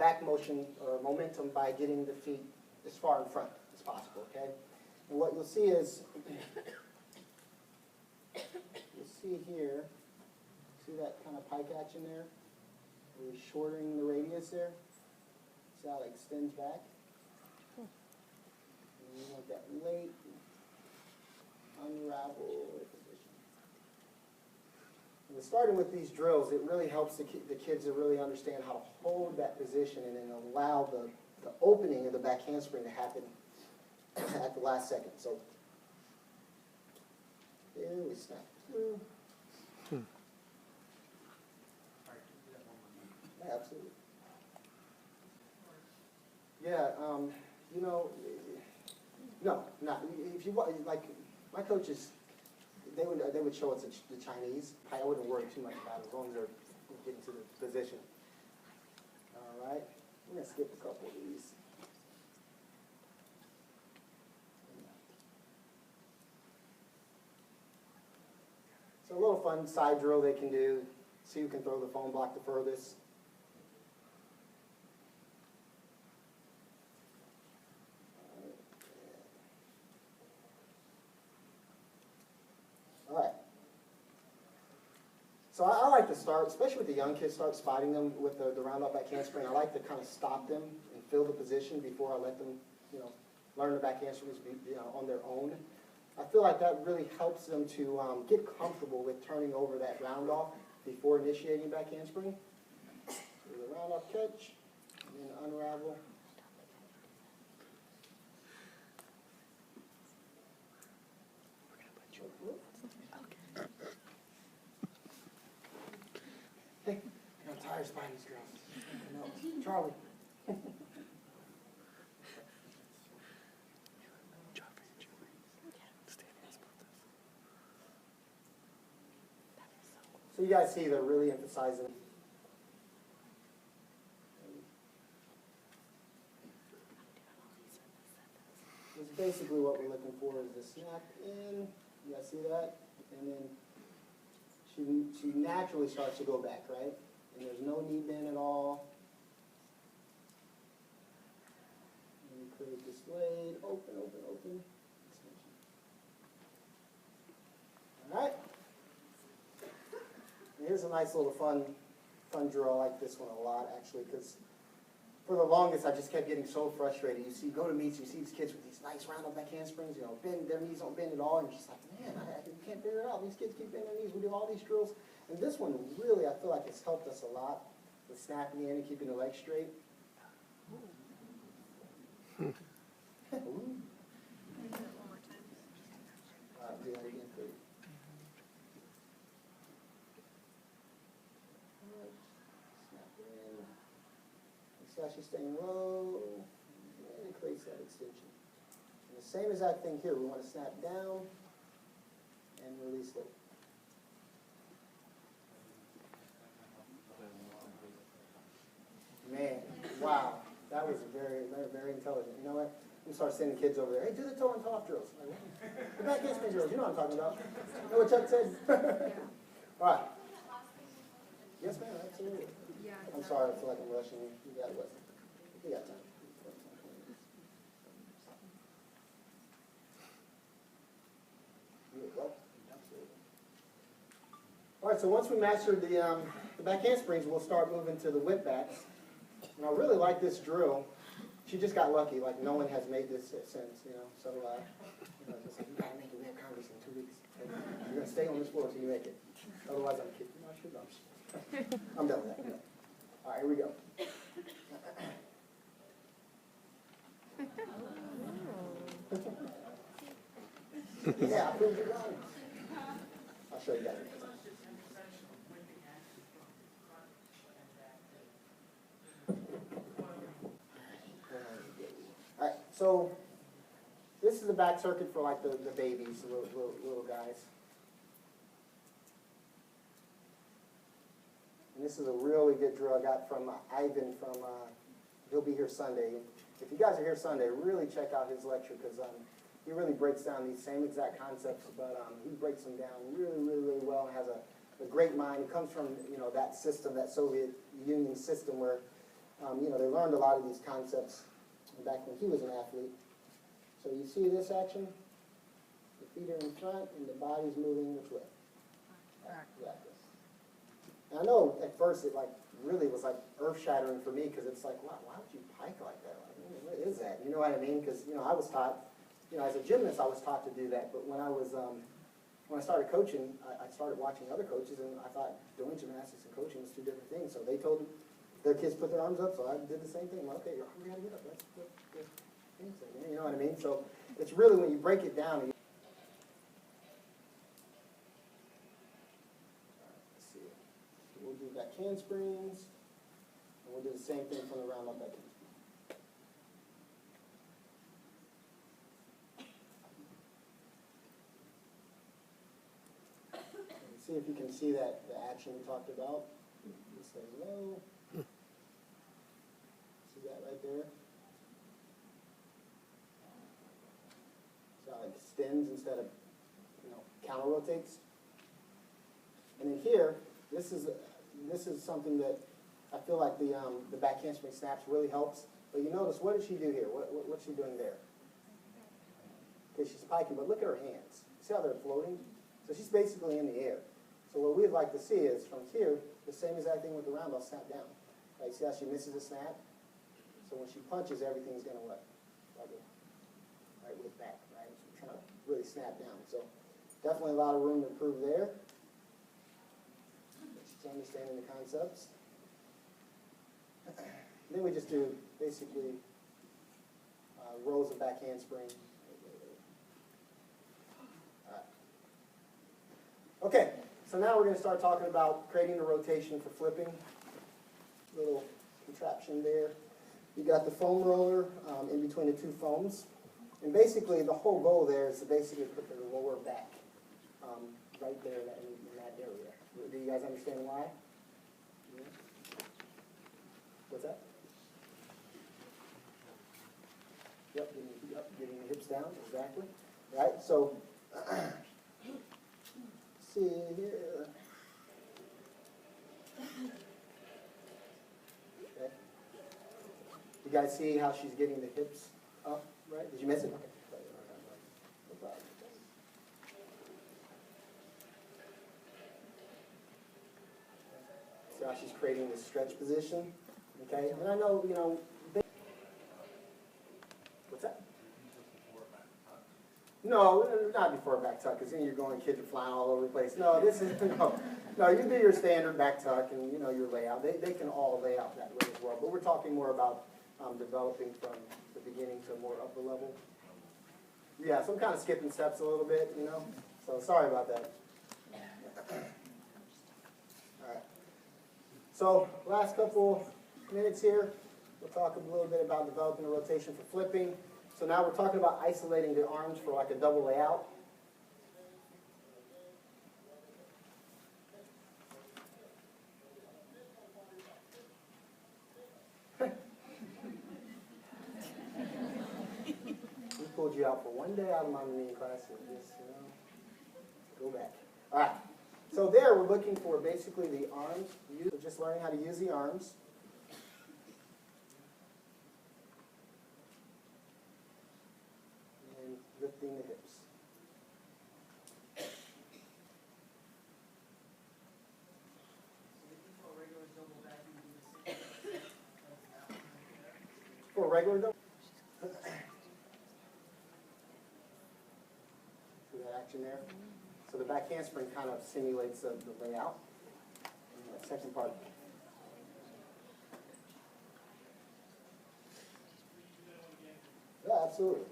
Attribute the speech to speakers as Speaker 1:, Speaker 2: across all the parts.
Speaker 1: back motion or momentum by getting the feet as far in front as possible, okay? And what you'll see is, you'll see here, see that kind of pike action there? We're shortening the radius there. See how it extends back? And you want that late unravel position. And starting with these drills, it really helps the kids to really understand how to hold that position and then allow the opening of the back handspring to happen at the last second. So there we snap through. Absolutely. Yeah, you know, no, not if you like my coaches. They would show us the Chinese. I wouldn't worry too much about it as long as they're getting to the position. All right, we're gonna skip a couple of these. So a little fun side drill they can do. See who can throw the foam block the furthest. All right. So I like to start, especially with the young kids, start spotting them with the roundoff back handspring. I like to kind of stop them and feel the position before I let them, you know, learn the back handsprings on their own. I feel like that really helps them to get comfortable with turning over that roundoff before initiating back handspring. So the roundoff catch, and then unravel. Hey, I'm tired of spying these girls. No, Charlie. So you guys see they're really emphasizing. That's basically what we're looking for is the snap in. You guys see that? And then she naturally starts to go back, right? And there's no knee bend at all. And we create this blade, open, open, open. All right. And here's a nice little fun drill. I like this one a lot, actually, because for the longest, I just kept getting so frustrated. You see, go to meets, you see these kids with these nice round-up back handsprings, you know, bend, their knees don't bend at all, and you're just like, man, I can't figure it out. These kids keep bending their knees. We do all these drills. And this one, really, I feel like it's helped us a lot with snapping in and keeping the legs straight. Do that again, please. Snap in. It's actually staying low, and it creates that extension. And the same exact thing here. We want to snap down and release it. Man, wow, that was very, very, very intelligent. You know what? I'm start sending kids over there. Hey, do the toe and top drills. Like, the back handspring drills. You know what I'm talking about. You know what Chuck said? All right. Yes, ma'am. Absolutely.
Speaker 2: Yeah.
Speaker 1: I'm sorry. I feel like I'm rushing you. You got it. You got time. All right, so once we mastered the back handsprings, we'll start moving to the whip backs. And I really like this drill. She just got lucky, like no one has made this since, you know. So, you know, just like, you gotta make it. We have Congress in 2 weeks. Okay? You're gonna stay on this floor until you make it. Otherwise, I'm kidding. No, shoot, I'm done with that. All right, here we go. Yeah, I proved it wrong. I'll show you that. All right, so this is the back circuit for like the babies, the little guys. And this is a really good drill I got from Ivan from, he'll be here Sunday. If you guys are here Sunday, really check out his lecture because he really breaks down these same exact concepts, but he breaks them down really, really, really well and has a great mind. He comes from, you know, that system, that Soviet Union system where You know, they learned a lot of these concepts back when he was an athlete. So you see this action? The feet are in front and the body's moving which way? Backwards. And I know at first it really was earth-shattering for me because it's like, wow, why would you pike like that? Like, what is that? You know what I mean? Because, you know, I was taught, you know, as a gymnast, I was taught to do that. But when I was, when I started coaching, I started watching other coaches, and I thought doing gymnastics and coaching was two different things. So they told their kids put their arms up, so I did the same thing. I'm like, okay, your arms gotta get up. That's the thing, man. You know what I mean? So it's really when you break it down. Let's see. We'll do back handsprings, and we'll do the same thing from the roundoff back handspring. See if you can see that the action we talked about. Just stay low. See that right there? So it extends instead of, you know, counter rotates. And then here, this is something that I feel like the back handspring snaps really helps. But you notice, what did she do here? What's she doing there? Okay, she's piking, but look at her hands. See how they're floating? So she's basically in the air. So what we'd like to see is from here, the same exact thing with the roundoff, snap down. Right, see how she misses a snap? So when she punches, everything's gonna what? Right, with back, right? So we're trying to really snap down. So definitely a lot of room to improve there. She's understanding the concepts. Then we just do basically rows of back handspring. All right. Okay. So now we're going to start talking about creating the rotation for flipping. Little contraption there. You got the foam roller in between the two foams. And basically the whole goal there is to basically put the lower back right there in that area. Do you guys understand why? Yeah. What's that? Yep, getting the hips down, exactly. Right, so see here. Okay. You guys see how she's getting the hips up, right? Did you miss it? Okay. No problem. See how she's creating this stretch position? Okay, and I know, you know, what's that? No, not before a back tuck, because then you're going, kids are flying all over the place. No, this is, no, you do your standard back tuck and, you know, your layout. They can all lay out that way as well. But we're talking more about developing from the beginning to a more upper level. Yeah, so I'm kind of skipping steps a little bit, you know. So sorry about that. All right. So last couple minutes here, we'll talk a little bit about developing a rotation for flipping. So now we're talking about isolating the arms for like a double layout. We pulled you out for one day out of my mini class and just, you know, go back. All right. So there we're looking for basically the arms. So just learning how to use the arms. Lifting the hips. For a regular double? See that action there? So the back handspring kind of simulates the layout. And the second part. Yeah, absolutely.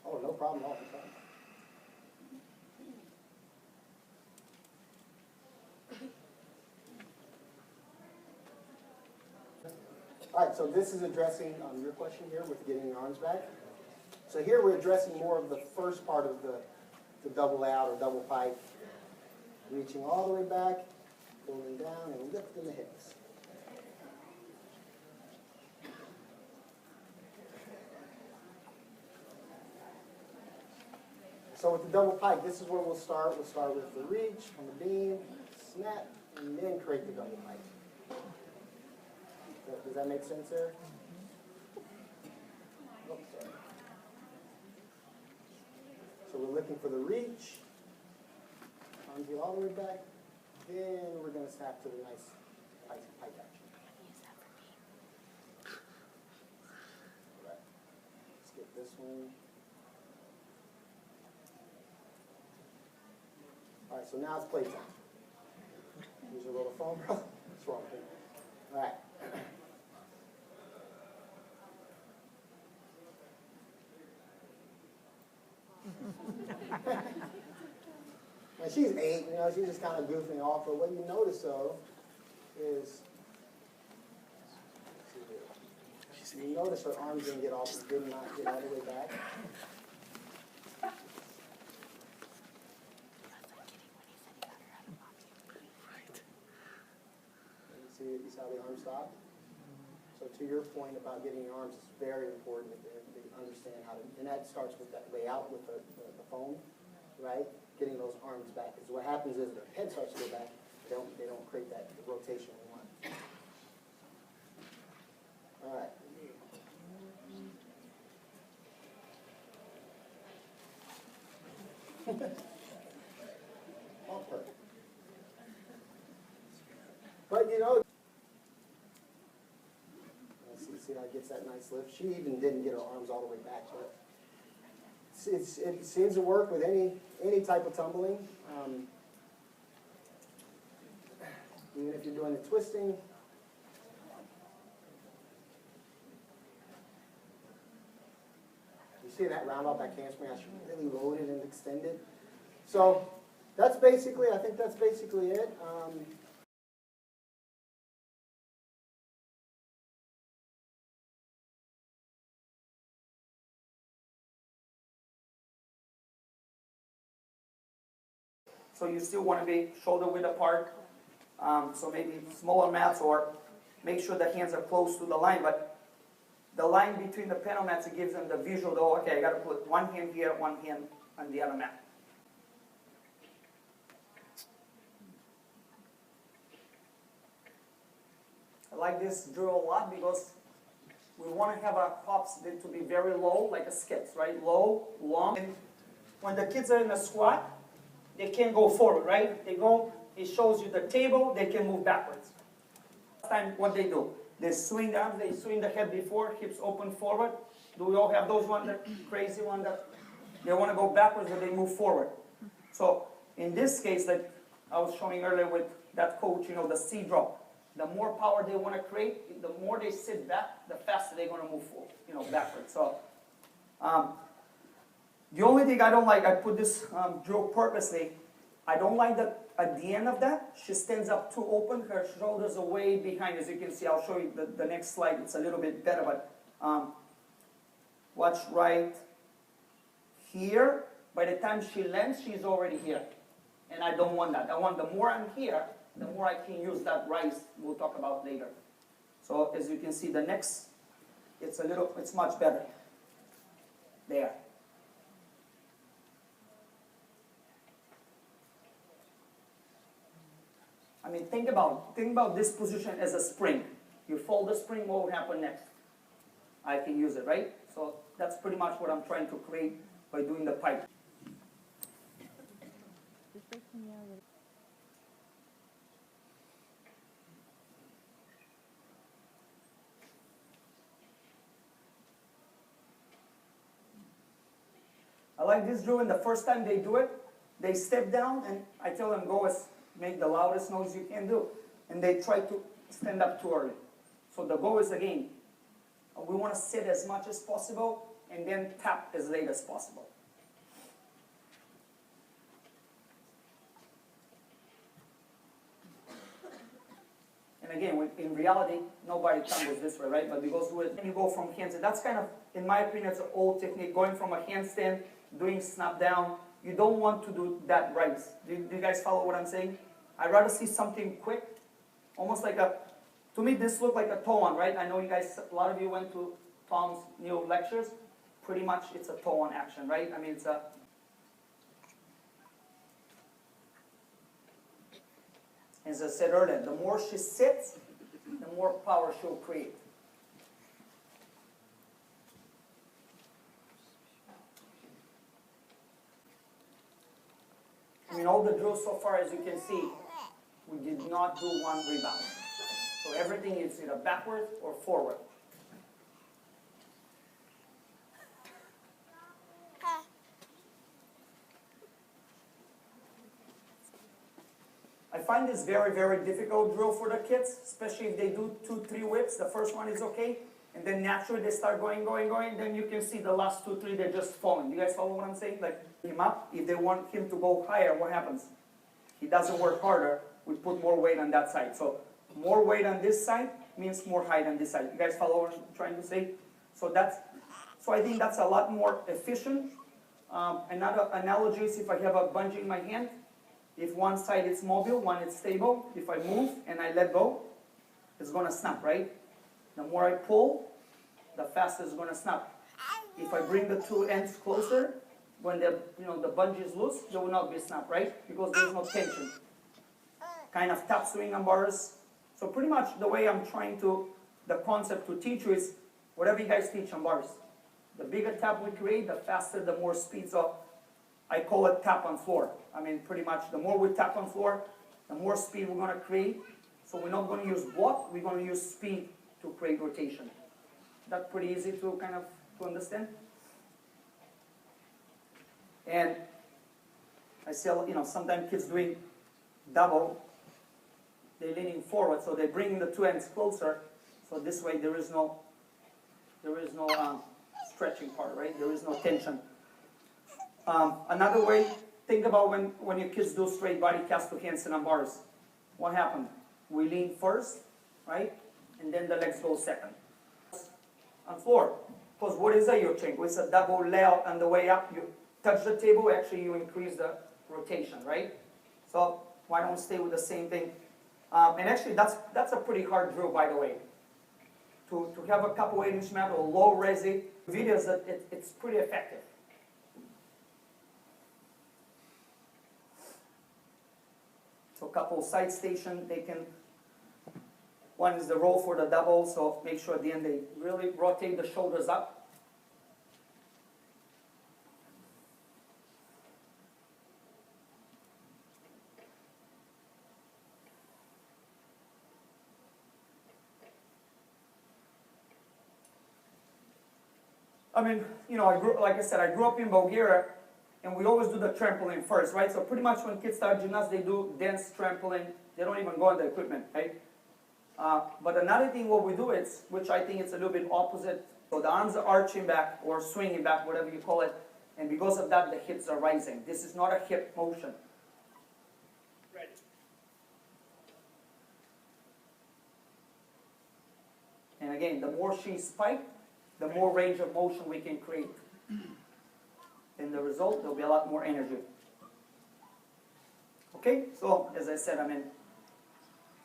Speaker 1: Oh, no problem at all. All right, so this is addressing your question here with getting your arms back. So here we're addressing more of the first part of the double layout or double pike, reaching all the way back, pulling down, and lifting the hips. So with the double pike, this is where we'll start. We'll start with the reach on the beam, snap, and then create the double pike. Does that make sense there? Oh, sorry. So we're looking for the reach. Arms get all the way back. Then we're going to snap to the nice pike action. All right. Let's get this one. All right, so now it's playtime. Use your little phone, bro. What's wrong with you? All right. And she's 8, you know, she's just kind of goofing off. But what you notice, though, is you notice her arms didn't get off and did not get all the way back. You see how the arm stopped? So to your point about getting your arms, it's very important that they understand how to, and that starts with that layout with the phone, right? Getting those arms back. Because what happens is their head starts to go back, they don't create that rotation we want. All right. All perfect. But you know, see how it gets that nice lift. She even didn't get her arms all the way back, but it seems to work with any type of tumbling. Even if you're doing the twisting. You see that roundoff, that handspring, I should really load it and extend it. So that's basically, I think that's basically it.
Speaker 2: So you still want to be shoulder width apart. So maybe smaller mats, or make sure the hands are close to the line. But the line between the panel mats, it gives them the visual, though, okay, I got to put one hand here, one hand on the other mat. I like this drill a lot because we want to have our pops to be very low, like a skits, right? Low, long. And when the kids are in a squat, they can't go forward, right? They go, it shows you the table, they can move backwards. Last time, what they do, they swing the arms, they swing the head before, hips open forward. Do we all have those ones, that crazy one that they want to go backwards, but they move forward? So in this case, like I was showing earlier with that coach, you know, the C drop. The more power they want to create, the more they sit back, the faster they're going to move forward, you know, backwards. So the only thing I don't like, I put this drill purposely, I don't like that at the end of that, she stands up too open, her shoulders are way behind. As you can see, I'll show you the next slide, it's a little bit better, but watch right here. By the time she lands, she's already here. And I don't want that. I want the more I'm here, the more I can use that rise we'll talk about later. So as you can see, the next, it's much better. There. I mean, think about this position as a spring. You fold the spring, what would happen next? I can use it, right? So that's pretty much what I'm trying to create by doing the pipe. I like this drill, and the first time they do it, they step down, and I tell them, make the loudest noise you can do. And they try to stand up too early. So the goal is, again, we want to sit as much as possible, and then tap as late as possible. And again, in reality, nobody tumbles this way, right? But because when you go from handstand, that's kind of, in my opinion, it's an old technique. Going from a handstand, doing snap down, you don't want to do that rise. Do you guys follow what I'm saying? I'd rather see something quick, almost like to me this looked like a toe-on, right? I know you guys, a lot of you went to Tom's new lectures. Pretty much it's a toe-on action, right? I mean, it's as I said earlier, the more she sits, the more power she'll create. In all the drills so far, as you can see, we did not do one rebound. So everything is either backward or forward. I find this very, very difficult drill for the kids, especially if they do 2-3 whips. The first one is okay, and then naturally they start going, then you can see the last 2-3, they're just falling. You guys follow what I'm saying? Like, him up, if they want him to go higher, what happens? He doesn't work harder, we put more weight on that side. So more weight on this side means more height on this side. You guys follow what I'm trying to say? So I think that's a lot more efficient. Another analogy is if I have a bungee in my hand, if one side is mobile, one is stable, if I move and I let go, it's going to snap, right? The more I pull, the faster it's going to snap. If I bring the two ends closer, when the bungee is loose, there will not be a snap, right? Because there's no tension. Kind of tap swing on bars. So pretty much the way I'm trying to, the concept to teach you is whatever you guys teach on bars. The bigger tap we create, the faster, the more speed. So I call it tap on floor. I mean, pretty much the more we tap on floor, the more speed we're going to create. So we're not going to use block, we're going to use speed to create rotation. That's pretty easy to kind of to understand. And I see, sometimes kids doing double, they're leaning forward, so they're bringing the two ends closer. So this way there is no stretching part, right? There is no tension. Another way, think about when your kids do straight body cast to handstand on bars. What happened? We lean first, right? And then the legs go second. On floor. Because what is a yoke change? It's a double layout on the way up. You touch the table, actually you increase the rotation, right? So why don't we stay with the same thing? And actually that's a pretty hard drill, by the way. To have a couple 8-inch mat or low resi videos, that it's pretty effective. So a couple side station, they can, one is the roll for the double, so make sure at the end they really rotate the shoulders up. I mean, like I said, I grew up in Bulgaria, and we always do the trampoline first, right? So pretty much when kids start gymnastics, they do dance trampoline. They don't even go on the equipment, right? But another thing what we do is, which I think is a little bit opposite, so the arms are arching back or swinging back, whatever you call it, and because of that, the hips are rising. This is not a hip motion. Ready. And again, the more she spiked, the more range of motion we can create. In the result, there'll be a lot more energy. Okay, so as I said, I mean,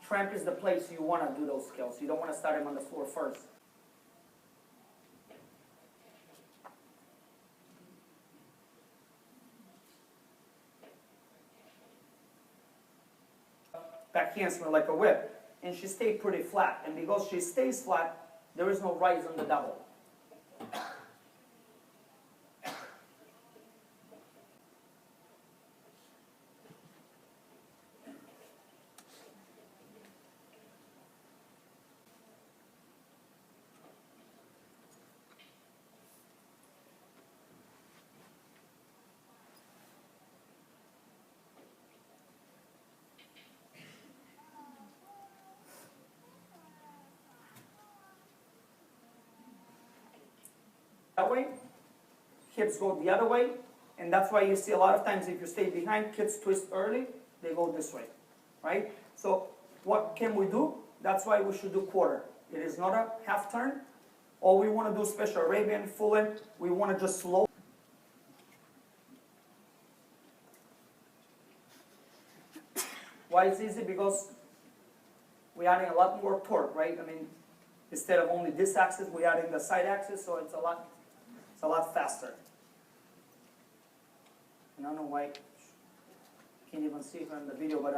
Speaker 2: tramp is the place you want to do those skills. You don't want to start them on the floor first. Back handspring like a whip. And she stayed pretty flat. And because she stays flat, there is no rise on the double. That way, hips go the other way, and that's why you see a lot of times if you stay behind, kids twist early, they go this way, right? So what can we do? That's why we should do quarter. It is not a half turn. All we want to do, especially Arabian, full in, we want to just slow. Why it's easy? Because we're adding a lot more torque, right? I mean, instead of only this axis, we're adding the side axis, so it's a lot faster. And I don't know why, can't even see it on the video, but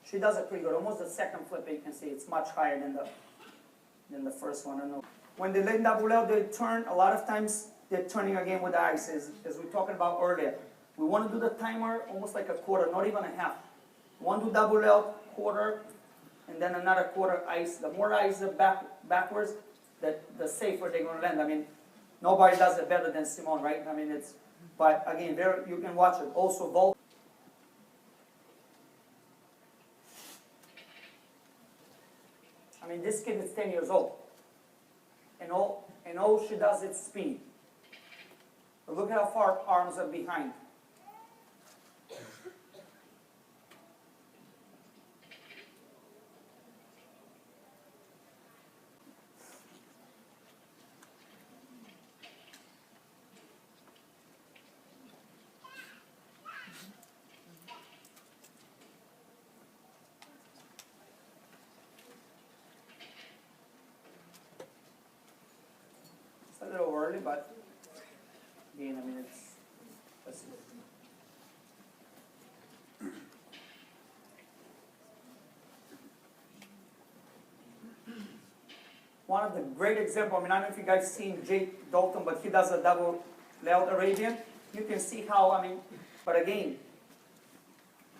Speaker 2: She does it pretty good. Almost the second flip, you can see it's much higher than the first one. I know. When they let double L, they turn. A lot of times they're turning again with the ice, as we were talking about earlier. We want to do the timer almost like a quarter, not even a half. One do double L, quarter, and then another quarter ice. The more ice backwards, the safer they're going to land. I mean, nobody does it better than Simone, right? I mean, but again, you can watch it. Also, vault. I mean, this kid is 10 years old, and all she does is spin. But look how far arms are behind. It's a little early, but again, I mean, let's see. One of the great examples, I mean, I don't know if you guys seen Jake Dalton, but he does a double layout Arabian. You can see how, I mean, but again,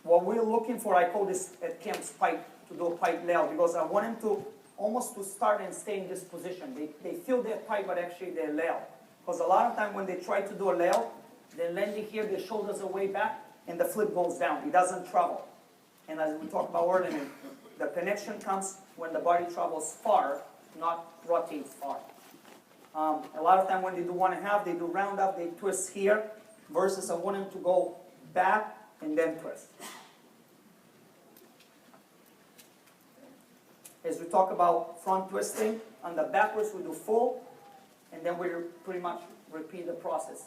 Speaker 2: what we're looking for, I call this at camps pipe, to do a pipe layout, because I want him to almost to start and stay in this position. They feel their pipe, but actually they're layout. Because a lot of time when they try to do a layout, they're landing here, their shoulders are way back, and the flip goes down. It doesn't travel. And as we talked about earlier, the connection comes when the body travels far, not rotates far. A lot of time when they do 1.5, they do round up, they twist here, versus I want them to go back and then twist. As we talk about front twisting, on the backwards we do full, and then we pretty much repeat the process.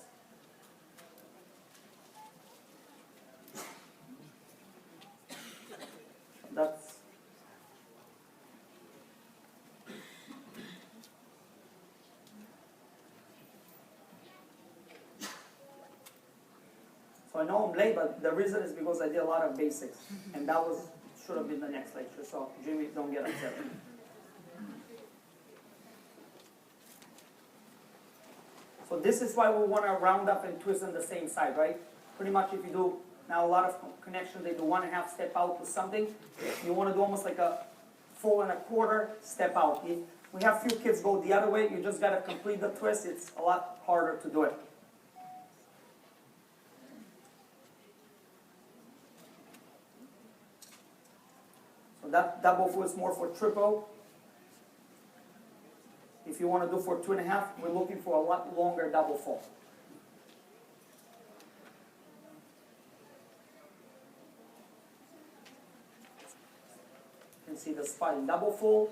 Speaker 2: That's so I know I'm late, but the reason is because I did a lot of basics, and that should have been the next lecture. So Jimmy, don't get upset. So this is why we want to round up and twist on the same side, right? Pretty much if you do, now a lot of connections, they do 1.5 step out to something. You want to do almost like a 4.25 step out. If we have few kids go the other way, you just got to complete the twist. It's a lot harder to do it. So that double full is more for triple. If you want to do for 2.5, we're looking for a lot longer double full. You can see the spot in double full.